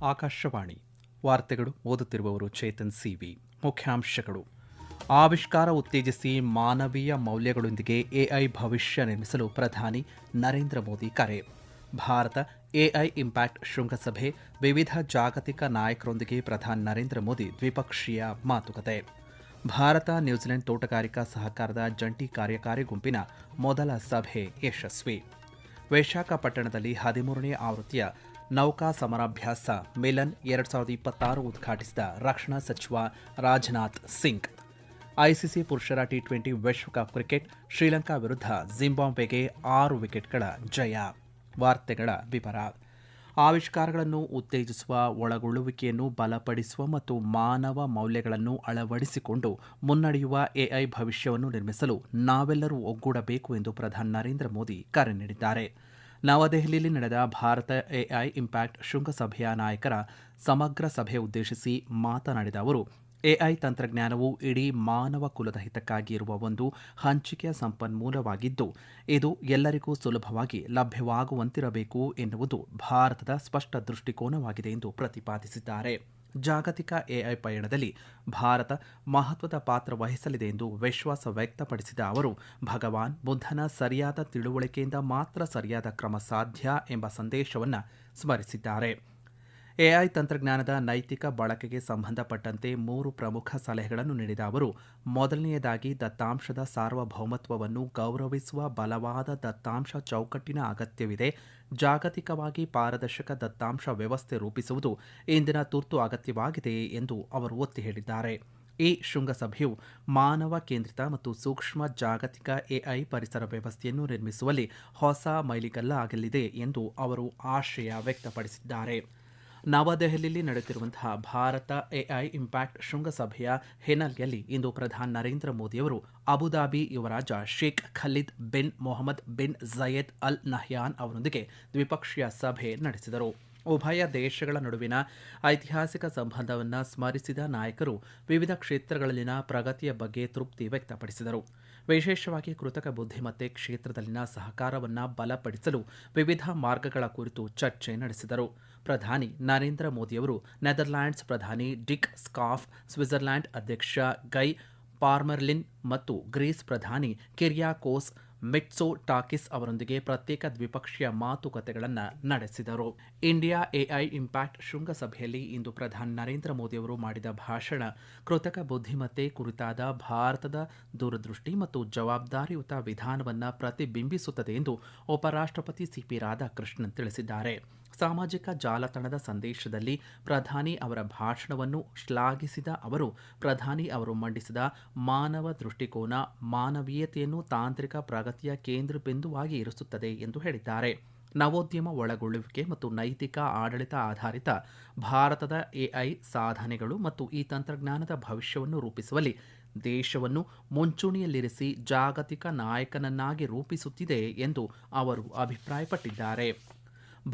ಆಕಾಶವಾಣಿ ವಾರ್ತೆಗಳು ಓದುತ್ತಿರುವವರು ಚೇತನ್ ಸಿವಿ. ಮುಖ್ಯಾಂಶಗಳು: ಆವಿಷ್ಕಾರ ಉತ್ತೇಜಿಸಿ ಮಾನವೀಯ ಮೌಲ್ಯಗಳೊಂದಿಗೆ ಎಐ ಭವಿಷ್ಯ ನಿರ್ಮಿಸಲು ಪ್ರಧಾನಿ ನರೇಂದ್ರ ಮೋದಿ ಕರೆ. ಭಾರತ ಎಐ ಇಂಪ್ಯಾಕ್ಟ್ ಶೃಂಗಸಭೆ, ವಿವಿಧ ಜಾಗತಿಕ ನಾಯಕರೊಂದಿಗೆ ಪ್ರಧಾನಿ ನರೇಂದ್ರ ಮೋದಿ ದ್ವಿಪಕ್ಷೀಯ ಮಾತುಕತೆ. ಭಾರತ ನ್ಯೂಜಿಲೆಂಡ್ ತೋಟಗಾರಿಕಾ ಸಹಕಾರದ ಜಂಟಿ ಕಾರ್ಯಕಾರಿ ಗುಂಪಿನ ಮೊದಲ ಸಭೆ ಯಶಸ್ವಿ. ವಿಶಾಖಪಟ್ಟಣದಲ್ಲಿ 13ನೇ ಆವೃತ್ತಿಯ ನೌಕಾ ಸಮರಾಭ್ಯಾಸ ಮಿಲನ್ 2026 ಉದ್ಘಾಟಿಸಿದ ರಕ್ಷಣಾ ಸಚಿವ ರಾಜನಾಥ್ ಸಿಂಗ್. ಐಸಿಸಿ ಪುರುಷರ ಟಿ20 ವಿಶ್ವಕಪ್ ಕ್ರಿಕೆಟ್, ಶ್ರೀಲಂಕಾ ವಿರುದ್ಧ ಜಿಂಬಾಬ್ವೆಗೆ 6 ವಿಕೆಟ್ಗಳ ಜಯ. ವಾರ್ತೆಗಳ ವಿವರ. ಆವಿಷ್ಕಾರಗಳನ್ನು ಉತ್ತೇಜಿಸುವ, ಒಳಗೊಳ್ಳುವಿಕೆಯನ್ನು ಬಲಪಡಿಸುವ ಮತ್ತು ಮಾನವ ಮೌಲ್ಯಗಳನ್ನು ಅಳವಡಿಸಿಕೊಂಡು ಮುನ್ನಡೆಯುವ ಎಐ ಭವಿಷ್ಯವನ್ನು ನಿರ್ಮಿಸಲು ನಾವೆಲ್ಲರೂ ಒಗ್ಗೂಡಬೇಕು ಎಂದು ಪ್ರಧಾನಿ ನರೇಂದ್ರ ಮೋದಿ ಕರೆ ನೀಡಿದ್ದಾರೆ. ನವದೆಹಲಿಯಲ್ಲಿ ನಡೆದ ಭಾರತ ಎಐ ಇಂಪ್ಯಾಕ್ಟ್ ಶೃಂಗಸಭೆಯ ನಾಯಕರ ಸಮಗ್ರ ಸಭೆ ಉದ್ದೇಶಿಸಿ ಮಾತನಾಡಿದ ಅವರು, ಎಐ ತಂತ್ರಜ್ಞಾನವು ಇಡೀ ಮಾನವ ಕುಲದ ಹಿತಕ್ಕಾಗಿ ಇರುವ ಒಂದು ಹಂಚಿಕೆಯ ಸಂಪನ್ಮೂಲವಾಗಿದ್ದು, ಇದು ಎಲ್ಲರಿಗೂ ಸುಲಭವಾಗಿ ಲಭ್ಯವಾಗುವಂತಿರಬೇಕು ಎನ್ನುವುದು ಭಾರತದ ಸ್ಪಷ್ಟ ದೃಷ್ಟಿಕೋನವಾಗಿದೆ ಎಂದು ಪ್ರತಿಪಾದಿಸಿದ್ದಾರೆ. ಜಾಗತಿಕ ಎಐ ಪಯಣದಲ್ಲಿ ಭಾರತ ಮಹತ್ವದ ಪಾತ್ರ ವಹಿಸಲಿದೆ ಎಂದು ವಿಶ್ವಾಸ ವ್ಯಕ್ತಪಡಿಸಿದ ಅವರು, ಭಗವಾನ್ ಬುದ್ಧನ ಸರಿಯಾದ ತಿಳುವಳಿಕೆಯಿಂದ ಮಾತ್ರ ಸರಿಯಾದ ಕ್ರಮ ಸಾಧ್ಯ ಎಂಬ ಸಂದೇಶವನ್ನು ಸ್ಮರಿಸಿದ್ದಾರೆ. ಎಐ ತಂತ್ರಜ್ಞಾನದ ನೈತಿಕ ಬಳಕೆಗೆ ಸಂಬಂಧಪಟ್ಟಂತೆ 3 ಪ್ರಮುಖ ಸಲಹೆಗಳನ್ನು ನೀಡಿದ ಅವರು, ಮೊದಲನೆಯದಾಗಿ ದತ್ತಾಂಶದ ಸಾರ್ವಭೌಮತ್ವವನ್ನು ಗೌರವಿಸುವ ಬಲವಾದ ದತ್ತಾಂಶ ಚೌಕಟ್ಟಿನ ಅಗತ್ಯವಿದೆ. ಜಾಗತಿಕವಾಗಿ ಪಾರದರ್ಶಕ ದತ್ತಾಂಶ ವ್ಯವಸ್ಥೆ ರೂಪಿಸುವುದು ಇಂದಿನ ತುರ್ತು ಅಗತ್ಯವಾಗಿದೆ ಎಂದು ಅವರು ಒತ್ತಿ ಹೇಳಿದ್ದಾರೆ. ಈ ಶೃಂಗಸಭೆಯು ಮಾನವ ಕೇಂದ್ರಿತ ಮತ್ತು ಸೂಕ್ಷ್ಮ ಜಾಗತಿಕ ಎಐ ಪರಿಸರ ವ್ಯವಸ್ಥೆಯನ್ನು ನಿರ್ಮಿಸುವಲ್ಲಿ ಹೊಸ ಮೈಲಿಗಲ್ಲಾಗಲಿದೆ ಎಂದು ಅವರು ಆಶಯ ವ್ಯಕ್ತಪಡಿಸಿದ್ದಾರೆ. ನವದೆಹಲಿಯಲ್ಲಿ ನಡೆಯುತ್ತಿರುವಂತಹ ಭಾರತ ಎಐ ಇಂಪ್ಯಾಕ್ಟ್ ಶೃಂಗಸಭೆಯ ಹಿನ್ನೆಲೆಯಲ್ಲಿ ಇಂದು ಪ್ರಧಾನಿ ನರೇಂದ್ರ ಮೋದಿಯವರು ಅಬುಧಾಬಿ ಯುವರಾಜ Sheikh Khalid bin Mohammed bin Zayed Al Nahyan ಅವರೊಂದಿಗೆ ದ್ವಿಪಕ್ಷೀಯ ಸಭೆ ನಡೆಸಿದರು. ಉಭಯ ದೇಶಗಳ ನಡುವಿನ ಐತಿಹಾಸಿಕ ಸಂಬಂಧವನ್ನು ಸ್ಮರಿಸಿದ ನಾಯಕರು ವಿವಿಧ ಕ್ಷೇತ್ರಗಳಲ್ಲಿನ ಪ್ರಗತಿಯ ಬಗ್ಗೆ ತೃಪ್ತಿ ವ್ಯಕ್ತಪಡಿಸಿದರು. ವಿಶೇಷವಾಗಿ ಕೃತಕ ಬುದ್ಧಿಮತ್ತೆ ಕ್ಷೇತ್ರದಲ್ಲಿನ ಸಹಕಾರವನ್ನು ಬಲಪಡಿಸಲು ವಿವಿಧ ಮಾರ್ಗಗಳ ಕುರಿತು ಚರ್ಚೆ ನಡೆಸಿದರು. ಪ್ರಧಾನಿ ನರೇಂದ್ರ ಮೋದಿಯವರು ನೆದರ್ಲ್ಯಾಂಡ್ಸ್ ಪ್ರಧಾನಿ ಡಿಕ್ ಸ್ಕಾಫ್, ಸ್ವಿಟ್ಜರ್ಲ್ಯಾಂಡ್ ಅಧ್ಯಕ್ಷ ಗೈ ಪಾರ್ಮೆಲಿನ್ ಮತ್ತು ಗ್ರೀಸ್ ಪ್ರಧಾನಿ ಕಿರಿಯಾಕೋಸ್ ಮಿಟ್ಸೋಟಾಕಿಸ್ ಅವರೊಂದಿಗೆ ಪ್ರತ್ಯೇಕ ದ್ವಿಪಕ್ಷೀಯ ಮಾತುಕತೆಗಳನ್ನು ನಡೆಸಿದರು. ಇಂಡಿಯಾ ಎಐ ಇಂಪ್ಯಾಕ್ಟ್ ಶೃಂಗಸಭೆಯಲ್ಲಿ ಇಂದು ಪ್ರಧಾನಿ ನರೇಂದ್ರ ಮೋದಿಯವರು ಮಾಡಿದ ಭಾಷಣ ಕೃತಕ ಬುದ್ಧಿಮತ್ತೆ ಕುರಿತಾದ ಭಾರತದ ದೂರದೃಷ್ಟಿ ಮತ್ತು ಜವಾಬ್ದಾರಿಯುತ ವಿಧಾನವನ್ನು ಪ್ರತಿಬಿಂಬಿಸುತ್ತದೆ ಎಂದು ಉಪರಾಷ್ಟ್ರಪತಿ ಸಿಪಿ ರಾಧಾಕೃಷ್ಣನ್ ತಿಳಿಸಿದ್ದಾರೆ. ಸಾಮಾಜಿಕ ಜಾಲತಾಣದ ಸಂದೇಶದಲ್ಲಿ ಪ್ರಧಾನಿ ಅವರ ಭಾಷಣವನ್ನು ಶ್ಲಾಘಿಸಿದ ಅವರು, ಪ್ರಧಾನಿ ಅವರು ಮಂಡಿಸಿದ ಮಾನವ ದೃಷ್ಟಿಕೋನ ಮಾನವೀಯತೆಯನ್ನು ತಾಂತ್ರಿಕ ಪ್ರಗತಿಯ ಕೇಂದ್ರ ಬಿಂದುವಾಗಿ ಇರಿಸುತ್ತದೆ ಎಂದು ಹೇಳಿದ್ದಾರೆ. ನವೋದ್ಯಮ, ಒಳಗೊಳ್ಳುವಿಕೆ ಮತ್ತು ನೈತಿಕ ಆಡಳಿತ ಆಧಾರಿತ ಭಾರತದ ಎಐ ಸಾಧನೆಗಳು ಮತ್ತು ಈ ತಂತ್ರಜ್ಞಾನದ ಭವಿಷ್ಯವನ್ನು ರೂಪಿಸುವಲ್ಲಿ ದೇಶವನ್ನು ಮುಂಚೂಣಿಯಲ್ಲಿರಿಸಿ ಜಾಗತಿಕ ನಾಯಕನನ್ನಾಗಿ ರೂಪಿಸುತ್ತಿದೆ ಎಂದು ಅವರು ಅಭಿಪ್ರಾಯಪಟ್ಟಿದ್ದಾರೆ.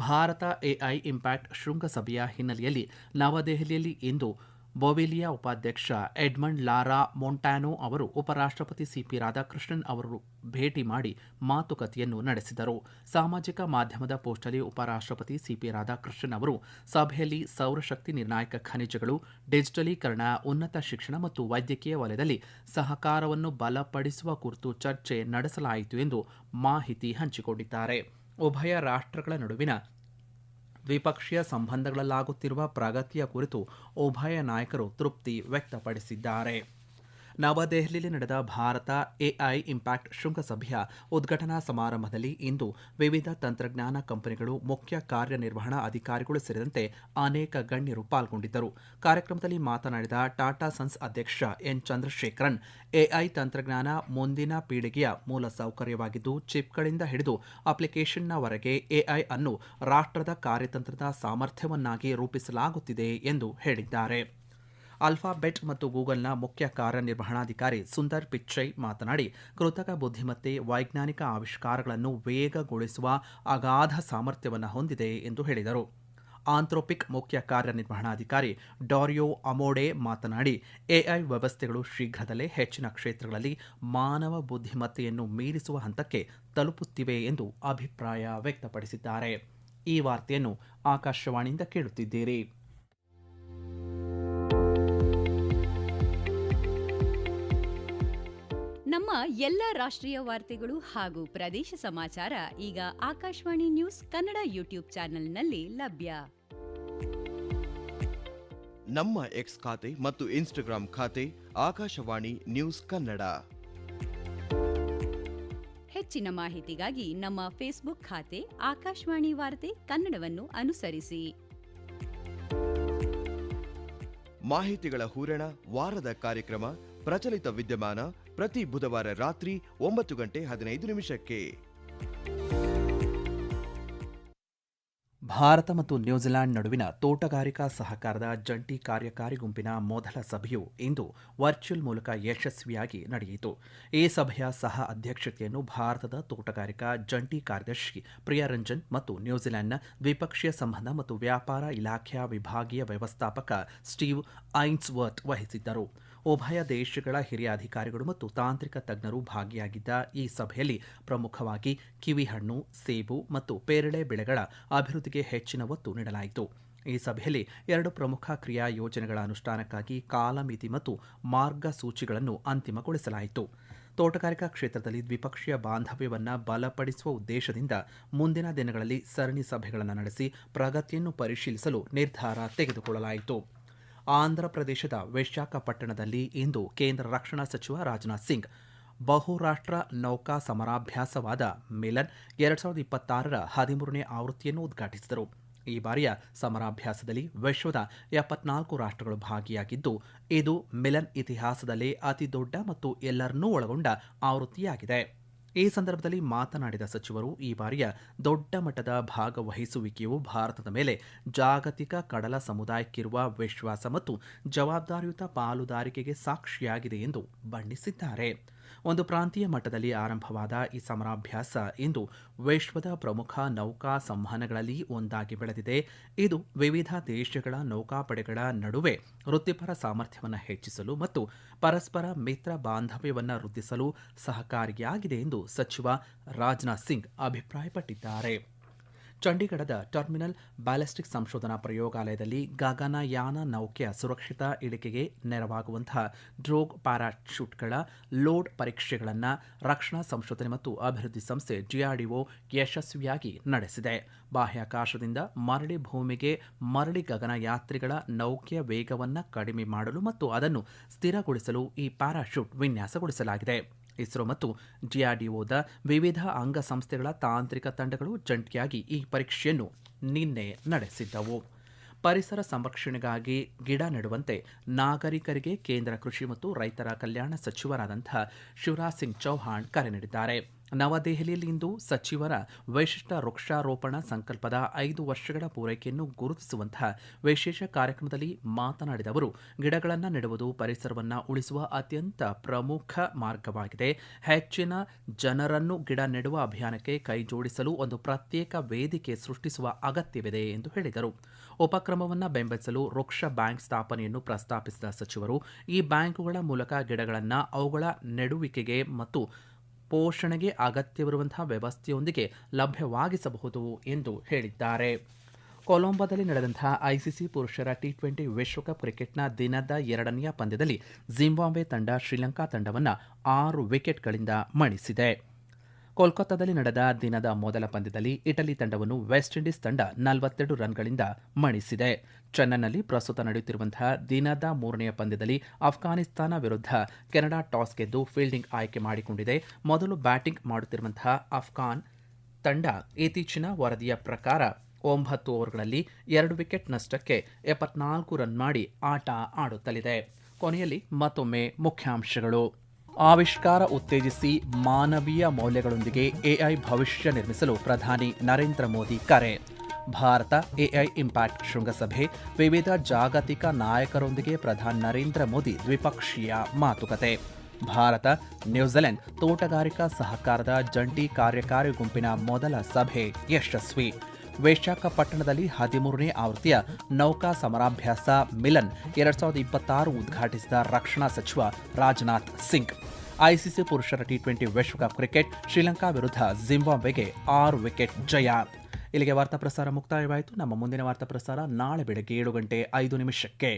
ಭಾರತ ಎಐ ಇಂಪ್ಯಾಕ್ಟ್ ಶೃಂಗಸಭೆಯ ಹಿನ್ನೆಲೆಯಲ್ಲಿ ನವದೆಹಲಿಯಲ್ಲಿ ಇಂದು ಬೊವಿಲಿಯಾ ಉಪಾಧ್ಯಕ್ಷ ಎಡ್ಮಂಡ್ ಲಾರಾ ಮೊಂಟಾನೊ ಅವರು ಉಪರಾಷ್ಟ್ರಪತಿ ಸಿಪಿ ರಾಧಾಕೃಷ್ಣನ್ ಅವರು ಭೇಟಿ ಮಾಡಿ ಮಾತುಕತೆಯನ್ನು ನಡೆಸಿದರು. ಸಾಮಾಜಿಕ ಮಾಧ್ಯಮದ ಪೋಸ್ಟ್ನಲ್ಲಿ ಉಪರಾಷ್ಟ್ರಪತಿ ಸಿಪಿ ರಾಧಾಕೃಷ್ಣನ್ ಅವರು ಸಭೆಯಲ್ಲಿ ಸೌರಶಕ್ತಿ, ನಿರ್ಣಾಯಕ ಖನಿಜಗಳು, ಡಿಜಿಟಲೀಕರಣ, ಉನ್ನತ ಶಿಕ್ಷಣ ಮತ್ತು ವೈದ್ಯಕೀಯ ವಲಯದಲ್ಲಿ ಸಹಕಾರವನ್ನು ಬಲಪಡಿಸುವ ಕುರಿತು ಚರ್ಚೆ ನಡೆಸಲಾಯಿತು ಎಂದು ಮಾಹಿತಿ ಹಂಚಿಕೊಂಡಿದ್ದಾರೆ. ಉಭಯ ರಾಷ್ಟ್ರಗಳ ನಡುವಿನ ದ್ವಿಪಕ್ಷೀಯ ಸಂಬಂಧಗಳಲ್ಲಾಗುತ್ತಿರುವ ಪ್ರಗತಿಯ ಕುರಿತು ಉಭಯ ನಾಯಕರು ತೃಪ್ತಿ ವ್ಯಕ್ತಪಡಿಸಿದ್ದಾರೆ. ನವದೆಹಲಿಯಲ್ಲಿ ನಡೆದ ಭಾರತ ಎಐ ಇಂಪ್ಯಾಕ್ಟ್ ಶೃಂಗಸಭೆಯ ಉದ್ಘಾಟನಾ ಸಮಾರಂಭದಲ್ಲಿ ಇಂದು ವಿವಿಧ ತಂತ್ರಜ್ಞಾನ ಕಂಪನಿಗಳು, ಮುಖ್ಯ ಕಾರ್ಯನಿರ್ವಹಣಾ ಅಧಿಕಾರಿಗಳು ಸೇರಿದಂತೆ ಅನೇಕ ಗಣ್ಯರು ಪಾಲ್ಗೊಂಡಿದ್ದರು. ಕಾರ್ಯಕ್ರಮದಲ್ಲಿ ಮಾತನಾಡಿದ ಟಾಟಾ ಸನ್ಸ್ ಅಧ್ಯಕ್ಷ ಎನ್ ಚಂದ್ರಶೇಖರನ್, ಎಐ ತಂತ್ರಜ್ಞಾನ ಮುಂದಿನ ಪೀಳಿಗೆಯ ಮೂಲಸೌಕರ್ಯವಾಗಿದ್ದು, ಚಿಪ್ಗಳಿಂದ ಹಿಡಿದು ಅಪ್ಲಿಕೇಶನ್ನವರೆಗೆ ಎಐ ಅನ್ನು ರಾಷ್ಟ್ರದ ಕಾರ್ಯತಂತ್ರದ ಸಾಮರ್ಥ್ಯವನ್ನಾಗಿ ರೂಪಿಸಲಾಗುತ್ತಿದೆ ಎಂದು ಹೇಳಿದ್ದಾರೆ. ಅಲ್ಫಾಬೆಟ್ ಮತ್ತು ಗೂಗಲ್ನ ಮುಖ್ಯ ಕಾರ್ಯನಿರ್ವಹಣಾಧಿಕಾರಿ ಸುಂದರ್ ಪಿಚ್ಚೈ ಮಾತನಾಡಿ, ಕೃತಕ ಬುದ್ಧಿಮತ್ತೆ ವೈಜ್ಞಾನಿಕ ಆವಿಷ್ಕಾರಗಳನ್ನು ವೇಗಗೊಳಿಸುವ ಅಗಾಧ ಸಾಮರ್ಥ್ಯವನ್ನು ಹೊಂದಿದೆ ಎಂದು ಹೇಳಿದರು. ಆಂಥ್ರೋಪಿಕ್ ಮುಖ್ಯ ಕಾರ್ಯನಿರ್ವಹಣಾಧಿಕಾರಿ ಡಾರಿಯೋ ಅಮೋಡೆ ಮಾತನಾಡಿ, ಎಐ ವ್ಯವಸ್ಥೆಗಳು ಶೀಘ್ರದಲ್ಲೇ ಹೆಚ್ಚಿನ ಕ್ಷೇತ್ರಗಳಲ್ಲಿ ಮಾನವ ಬುದ್ಧಿಮತ್ತೆಯನ್ನು ಮೀರಿಸುವ ಹಂತಕ್ಕೆ ತಲುಪುತ್ತಿವೆ ಎಂದು ಅಭಿಪ್ರಾಯ ವ್ಯಕ್ತಪಡಿಸಿದ್ದಾರೆ. ಈ ವಾರ್ತೆಯನ್ನು ಆಕಾಶವಾಣಿಯಿಂದ ಕೇಳುತ್ತಿದ್ದೀರಿ. ನಮ್ಮ ಎಲ್ಲ ರಾಷ್ಟ್ರೀಯ ವಾರ್ತೆಗಳು ಹಾಗೂ ಪ್ರದೇಶ ಸಮಾಚಾರ ಈಗ ಆಕಾಶವಾಣಿ ನ್ಯೂಸ್ ಕನ್ನಡ ಯೂಟ್ಯೂಬ್ ಚಾನೆಲ್ನಲ್ಲಿ ಲಭ್ಯ. ನಮ್ಮ ಎಕ್ಸ್ ಖಾತೆ ಮತ್ತು ಇನ್ಸ್ಟಾಗ್ರಾಂ ಖಾತೆ ಆಕಾಶವಾಣಿ ನ್ಯೂಸ್ ಕನ್ನಡ. ಹೆಚ್ಚಿನ ಮಾಹಿತಿಗಾಗಿ ನಮ್ಮ ಫೇಸ್ಬುಕ್ ಖಾತೆ ಆಕಾಶವಾಣಿ ವಾರ್ತೆ ಕನ್ನಡವನ್ನು ಅನುಸರಿಸಿ. ಮಾಹಿತಿಗಳ ಹೂರಣ, ವಾರದ ಕಾರ್ಯಕ್ರಮ, ಪ್ರಚಲಿತ ವಿದ್ಯಮಾನ ಪ್ರತಿ ಬುಧವಾರ ರಾತ್ರಿ 9:15 ಭಾರತ ಮತ್ತು ನ್ಯೂಜಿಲೆಂಡ್ ನಡುವಿನ ತೋಟಗಾರಿಕಾ ಸಹಕಾರದ ಜಂಟಿ ಕಾರ್ಯಕಾರಿ ಗುಂಪಿನ ಮೊದಲ ಸಭೆಯು ಇಂದು ವರ್ಚುವಲ್ ಮೂಲಕ ಯಶಸ್ವಿಯಾಗಿ ನಡೆಯಿತು. ಈ ಸಭೆಯ ಸಹ ಅಧ್ಯಕ್ಷತೆಯನ್ನು ಭಾರತದ ತೋಟಗಾರಿಕಾ ಜಂಟಿ ಕಾರ್ಯದರ್ಶಿ ಪ್ರಿಯರಂಜನ್ ಮತ್ತು ನ್ಯೂಜಿಲೆಂಡ್ನ ದ್ವಿಪಕ್ಷೀಯ ಸಂಬಂಧ ಮತ್ತು ವ್ಯಾಪಾರ ಇಲಾಖೆಯ ವಿಭಾಗೀಯ ವ್ಯವಸ್ಥಾಪಕ ಸ್ಟೀವ್ ಐನ್ಸ್ವರ್ತ್ ವಹಿಸಿದ್ದರು. ಉಭಯ ದೇಶಗಳ ಹಿರಿಯ ಅಧಿಕಾರಿಗಳು ಮತ್ತು ತಾಂತ್ರಿಕ ತಜ್ಞರು ಭಾಗಿಯಾಗಿದ್ದ ಈ ಸಭೆಯಲ್ಲಿ ಪ್ರಮುಖವಾಗಿ ಕಿವಿಹಣ್ಣು, ಸೇಬು ಮತ್ತು ಪೇರಳೆ ಬೆಳೆಗಳ ಅಭಿವೃದ್ಧಿಗೆ ಹೆಚ್ಚಿನ ಒತ್ತು ನೀಡಲಾಯಿತು. ಈ ಸಭೆಯಲ್ಲಿ 2 ಪ್ರಮುಖ ಕ್ರಿಯಾ ಯೋಜನೆಗಳ ಅನುಷ್ಠಾನಕ್ಕಾಗಿ ಕಾಲಮಿತಿ ಮತ್ತು ಮಾರ್ಗಸೂಚಿಗಳನ್ನು ಅಂತಿಮಗೊಳಿಸಲಾಯಿತು. ತೋಟಗಾರಿಕಾ ಕ್ಷೇತ್ರದಲ್ಲಿ ದ್ವಿಪಕ್ಷೀಯ ಬಾಂಧವ್ಯವನ್ನು ಬಲಪಡಿಸುವ ಉದ್ದೇಶದಿಂದ ಮುಂದಿನ ದಿನಗಳಲ್ಲಿ ಸರಣಿ ಸಭೆಗಳನ್ನು ನಡೆಸಿ ಪ್ರಗತಿಯನ್ನು ಪರಿಶೀಲಿಸಲು ನಿರ್ಧಾರ ತೆಗೆದುಕೊಳ್ಳಲಾಯಿತು. ಆಂಧ್ರಪ್ರದೇಶದ ವಿಶಾಖಪಟ್ಟಣದಲ್ಲಿ ಇಂದು ಕೇಂದ್ರ ರಕ್ಷಣಾ ಸಚಿವ ರಾಜನಾಥ್ ಸಿಂಗ್ ಬಹುರಾಷ್ಟ್ರ ನೌಕಾ ಸಮರಾಭ್ಯಾಸವಾದ ಮಿಲನ್ 2026ರ 13ನೇ ಆವೃತ್ತಿಯನ್ನು ಉದ್ಘಾಟಿಸಿದರು. ಈ ಬಾರಿಯ ಸಮರಾಭ್ಯಾಸದಲ್ಲಿ ವಿಶ್ವದ 74 ರಾಷ್ಟ್ರಗಳು ಭಾಗಿಯಾಗಿದ್ದು, ಇದು ಮಿಲನ್ ಇತಿಹಾಸದಲ್ಲೇ ಅತಿದೊಡ್ಡ ಮತ್ತು ಎಲ್ಲರನ್ನೂ ಒಳಗೊಂಡ ಆವೃತ್ತಿಯಾಗಿದೆ. ಈ ಸಂದರ್ಭದಲ್ಲಿ ಮಾತನಾಡಿದ ಸಚಿವರು, ಈ ಬಾರಿಯ ದೊಡ್ಡ ಮಟ್ಟದ ಭಾಗವಹಿಸುವಿಕೆಯು ಭಾರತದ ಮೇಲೆ ಜಾಗತಿಕ ಕಡಲ ಸಮುದಾಯಕ್ಕಿರುವ ವಿಶ್ವಾಸ ಮತ್ತು ಜವಾಬ್ದಾರಿಯುತ ಪಾಲುದಾರಿಕೆಗೆ ಸಾಕ್ಷಿಯಾಗಿದೆ ಎಂದು ಬಣ್ಣಿಸಿದ್ದಾರೆ. ಒಂದು ಪ್ರಾಂತೀಯ ಮಟ್ಟದಲ್ಲಿ ಆರಂಭವಾದ ಈ ಸಮರಾಭ್ಯಾಸ ಇಂದು ವಿಶ್ವದ ಪ್ರಮುಖ ನೌಕಾ ಸಂವಹನಗಳಲ್ಲಿ ಒಂದಾಗಿ ಬೆಳೆದಿದೆ. ಇದು ವಿವಿಧ ದೇಶಗಳ ನೌಕಾಪಡೆಗಳ ನಡುವೆ ವೃತ್ತಿಪರ ಸಾಮರ್ಥ್ಯವನ್ನು ಹೆಚ್ಚಿಸಲು ಮತ್ತು ಪರಸ್ಪರ ಮಿತ್ರ ಬಾಂಧವ್ಯವನ್ನು ವೃದ್ಧಿಸಲು ಸಹಕಾರಿಯಾಗಿದೆ ಎಂದು ಸಚಿವ ರಾಜನಾಥ್ ಸಿಂಗ್ ಅಭಿಪ್ರಾಯಪಟ್ಟಿದ್ದಾರೆ. ಚಂಡೀಗಢದ ಟರ್ಮಿನಲ್ ಬ್ಯಾಲಿಸ್ಟಿಕ್ ಸಂಶೋಧನಾ ಪ್ರಯೋಗಾಲಯದಲ್ಲಿ ಗಗನಯಾನ ನೌಕೆಯ ಸುರಕ್ಷಿತ ಇಳಿಕೆಗೆ ನೆರವಾಗುವಂತಹ ಡ್ರೋಗ್ ಪ್ಯಾರಾಶೂಟ್ಗಳ ಲೋಡ್ ಪರೀಕ್ಷೆಗಳನ್ನು ರಕ್ಷಣಾ ಸಂಶೋಧನೆ ಮತ್ತು ಅಭಿವೃದ್ಧಿ ಸಂಸ್ಥೆ DRDO ಯಶಸ್ವಿಯಾಗಿ ನಡೆಸಿದೆ. ಬಾಹ್ಯಾಕಾಶದಿಂದ ಮರಳಿ ಭೂಮಿಗೆ ಮರಳಿ ಗಗನಯಾತ್ರಿಗಳ ನೌಕೆಯ ವೇಗವನ್ನು ಕಡಿಮೆ ಮಾಡಲು ಮತ್ತು ಅದನ್ನು ಸ್ಥಿರಗೊಳಿಸಲು ಈ ಪ್ಯಾರಾಶೂಟ್ ವಿನ್ಯಾಸಗೊಳಿಸಲಾಗಿದೆ. ಇಸ್ರೋ ಮತ್ತು DRDOದ ವಿವಿಧ ಅಂಗಸಂಸ್ಥೆಗಳ ತಾಂತ್ರಿಕ ತಂಡಗಳು ಜಂಟಿಯಾಗಿ ಈ ಪರೀಕ್ಷೆಯನ್ನು ನಿನ್ನೆ ನಡೆಸಿದ್ದವು. ಪರಿಸರ ಸಂರಕ್ಷಣೆಗಾಗಿ ಗಿಡ ನೆಡುವಂತೆ ನಾಗರಿಕರಿಗೆ ಕೇಂದ್ರ ಕೃಷಿ ಮತ್ತು ರೈತರ ಕಲ್ಯಾಣ ಸಚಿವರಾದಂಥ ಶಿವರಾಜ್ ಸಿಂಗ್ ಚೌಹಾಣ್ ಕರೆ ನೀಡಿದ್ದಾರೆ. ನವದೆಹಲಿಯಲ್ಲಿಂದು ಸಚಿವರ ವಿಶಿಷ್ಟ ವೃಕ್ಷಾರೋಪಣ ಸಂಕಲ್ಪದ 5 ವರ್ಷಗಳ ಪೂರೈಕೆಯನ್ನು ಗುರುತಿಸುವಂತಹ ವಿಶೇಷ ಕಾರ್ಯಕ್ರಮದಲ್ಲಿ ಮಾತನಾಡಿದ ಅವರು, ಗಿಡಗಳನ್ನು ನೆಡುವುದು ಪರಿಸರವನ್ನು ಉಳಿಸುವ ಅತ್ಯಂತ ಪ್ರಮುಖ ಮಾರ್ಗವಾಗಿದೆ. ಹೆಚ್ಚಿನ ಜನರನ್ನು ಗಿಡ ನೆಡುವ ಅಭಿಯಾನಕ್ಕೆ ಕೈಜೋಡಿಸಲು ಒಂದು ಪ್ರತ್ಯೇಕ ವೇದಿಕೆ ಸೃಷ್ಟಿಸುವ ಅಗತ್ಯವಿದೆ ಎಂದು ಹೇಳಿದರು. ಉಪಕ್ರಮವನ್ನು ಬೆಂಬಲಿಸಲು ವೃಕ್ಷ ಬ್ಯಾಂಕ್ ಸ್ಥಾಪನೆಯನ್ನು ಪ್ರಸ್ತಾಪಿಸಿದ ಸಚಿವರು, ಈ ಬ್ಯಾಂಕುಗಳ ಮೂಲಕ ಗಿಡಗಳನ್ನು ಅವುಗಳ ನೆಡುವಿಕೆಗೆ ಮತ್ತು ಪೋಷಣೆಗೆ ಅಗತ್ಯವಿರುವಂತಹ ವ್ಯವಸ್ಥೆಯೊಂದಿಗೆ ಲಭ್ಯವಾಗಿಸಬಹುದು ಎಂದು ಹೇಳಿದ್ದಾರೆ. ಕೊಲಂಬೋದಲ್ಲಿ ನಡೆದಂತಹ ಐಸಿಸಿ ಪುರುಷರ T20 ವಿಶ್ವಕಪ್ ಕ್ರಿಕೆಟ್ನ ದಿನದ 2ನೇ ಪಂದ್ಯದಲ್ಲಿ ಜಿಂಬಾಬ್ವೆ ತಂಡ ಶ್ರೀಲಂಕಾ ತಂಡವನ್ನು 6 ವಿಕೆಟ್ಗಳಿಂದ ಮಣಿಸಿದೆ. ಕೋಲ್ಕತ್ತಾದಲ್ಲಿ ನಡೆದ ದಿನದ ಮೊದಲ ಪಂದ್ಯದಲ್ಲಿ ಇಟಲಿ ತಂಡವನ್ನು ವೆಸ್ಟ್ ಇಂಡೀಸ್ ತಂಡ 42 ರನ್ಗಳಿಂದ ಮಣಿಸಿದೆ. ಚೆನ್ನೈನಲ್ಲಿ ಪ್ರಸ್ತುತ ನಡೆಯುತ್ತಿರುವಂತಹ ದಿನದ 3ನೇ ಪಂದ್ಯದಲ್ಲಿ ಅಫ್ಘಾನಿಸ್ತಾನ ವಿರುದ್ಧ ಕೆನಡಾ ಟಾಸ್ ಗೆದ್ದು ಫೀಲ್ಡಿಂಗ್ ಆಯ್ಕೆ ಮಾಡಿಕೊಂಡಿದೆ. ಮೊದಲು ಬ್ಯಾಟಿಂಗ್ ಮಾಡುತ್ತಿರುವಂತಹ ಅಫ್ಘಾನ್ ತಂಡ ಇತ್ತೀಚಿನ ವರದಿಯ ಪ್ರಕಾರ 9 ಓವರ್ಗಳಲ್ಲಿ 2 ವಿಕೆಟ್ ನಷ್ಟಕ್ಕೆ 74 ರನ್ ಮಾಡಿ ಆಟ ಆಡುತ್ತಲಿದೆ. ಕೊನೆಯಲ್ಲಿ ಮತ್ತೊಮ್ಮೆ ಮುಖ್ಯಾಂಶಗಳು. ಆವಿಷ್ಕಾರ ಉತ್ತೇಜಿಸಿ ಮಾನವೀಯ ಮೌಲ್ಯಗಳೊಂದಿಗೆ ಎಐ ಭವಿಷ್ಯ ನಿರ್ಮಿಸಲು ಪ್ರಧಾನಿ ನರೇಂದ್ರ ಮೋದಿ ಕರೆ. ಭಾರತ ಎಐ ಇಂಪ್ಯಾಕ್ಟ್ ಶೃಂಗಸಭೆ, ವಿವಿಧ ಜಾಗತಿಕ ನಾಯಕರೊಂದಿಗೆ ಪ್ರಧಾನಿ ನರೇಂದ್ರ ಮೋದಿ ದ್ವಿಪಕ್ಷೀಯ ಮಾತುಕತೆ. ಭಾರತ ನ್ಯೂಜಿಲೆಂಡ್ ತೋಟಗಾರಿಕಾ ಸಹಕಾರದ ಜಂಟಿ ಕಾರ್ಯಕಾರಿ ಗುಂಪಿನ ಮೊದಲ ಸಭೆ ಯಶಸ್ವಿ. ವಿಶಾಖಪಟ್ಟಣದಲ್ಲಿ 13ನೇ ಆವೃತ್ತಿಯ ನೌಕಾ ಸಮರಾಭ್ಯಾಸ ಮಿಲನ್ 2026 ಉದ್ಘಾಟಿಸಿದ ರಕ್ಷಣಾ ಸಚಿವ ರಾಜನಾಥ್ ಸಿಂಗ್. ಐಸಿಸಿ ಪುರುಷರ T20 ವಿಶ್ವಕಪ್ ಕ್ರಿಕೆಟ್, ಶ್ರೀಲಂಕಾ ವಿರುದ್ಧ ಜಿಂಬಾಬ್ವೆಗೆ 6 ವಿಕೆಟ್ ಜಯ. ಇಲ್ಲಿಗೆ ವಾರ್ತಾ ಪ್ರಸಾರ ಮುಕ್ತಾಯವಾಯಿತು. ನಮ್ಮ ಮುಂದಿನ ವಾರ್ತಾ ಪ್ರಸಾರ ನಾಳೆ ಬೆಳಗ್ಗೆ 7:05